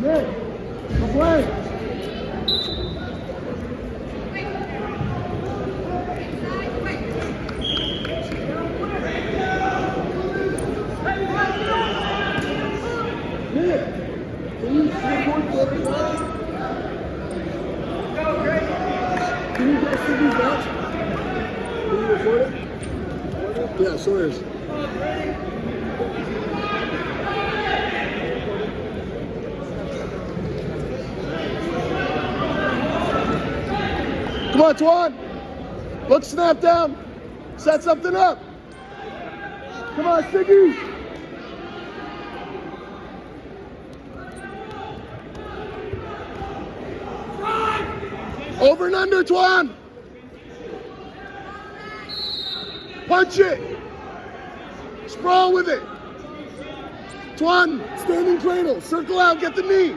Nick, go play. Nick, can you record the other side? Can you guys see these bats? Can you record it? Yeah, Sawyer's. Come on, Twan. Look, snap down. Set something up. Come on, Siggy. Over and under, Twan. Punch it. Sprawl with it. Twan, standing cradle. Circle out, get the knee.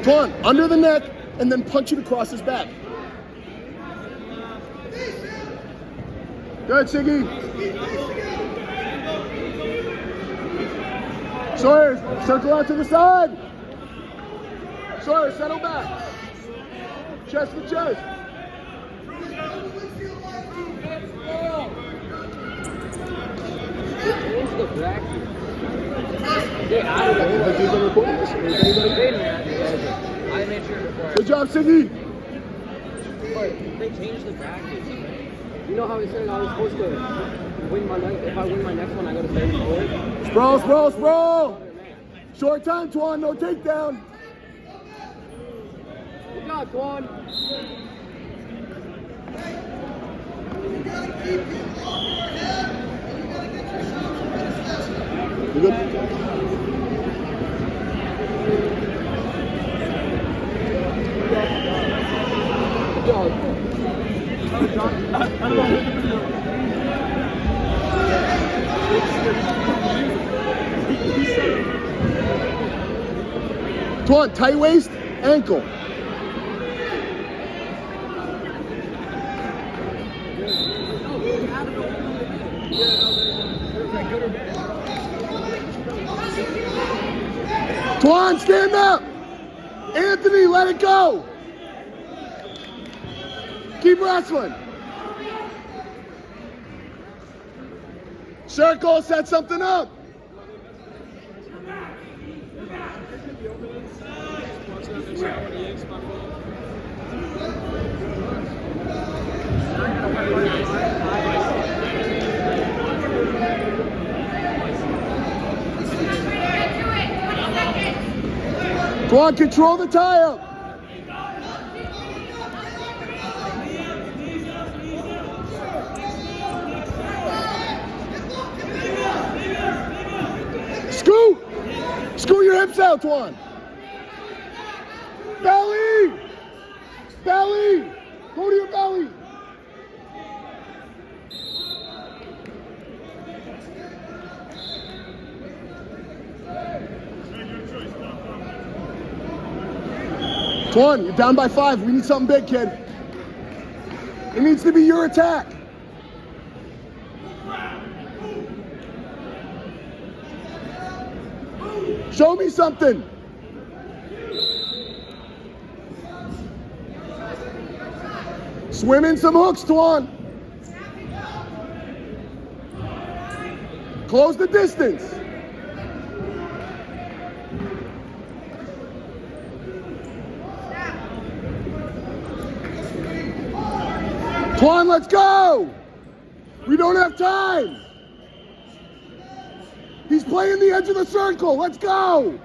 Twan, under the neck, and then punch it across his back. Good, Siggy. Sawyer, circle out to the side. Sawyer, settle back. Chest to chest. Good job, Siggy. They changed the brackets. You know how he said I was supposed to win my next. If I win my next one, I got to stay forward. Sprawl, sprawl, sprawl. Short time, Twan. No takedown. Good job, Twan. You gotta keep him off your head. You gotta get yourself to finish this. You good? Twan, tight waist, ankle. Twan, stand up. Anthony, let it go. Keep wrestling. Circle, set something up. Twan, control the tie-up. Scoot! Scoot your hips out, Twan. Belly! Belly! Go to your belly. Twan, you're down by 5. We need something big, kid. It needs to be your attack. Show me something. Swim in some hooks, Twan. Close the distance. Twan, let's go. We don't have time. He's playing the edge of the circle. Let's go.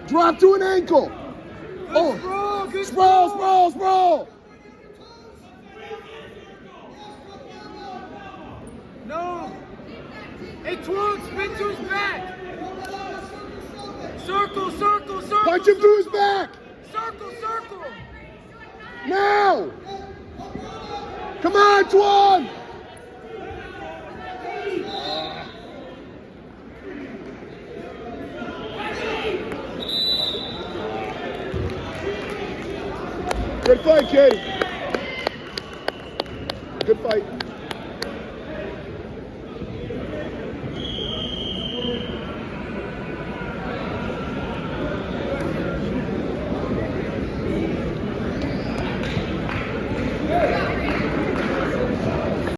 Drop to an ankle. Oh, sprawl, sprawl, sprawl. No. Hey, Twan, spin to his back. Circle, circle, circle. Punch him to his back. Circle, circle. Now. Come on, Twan. Good fight, kid. Good fight.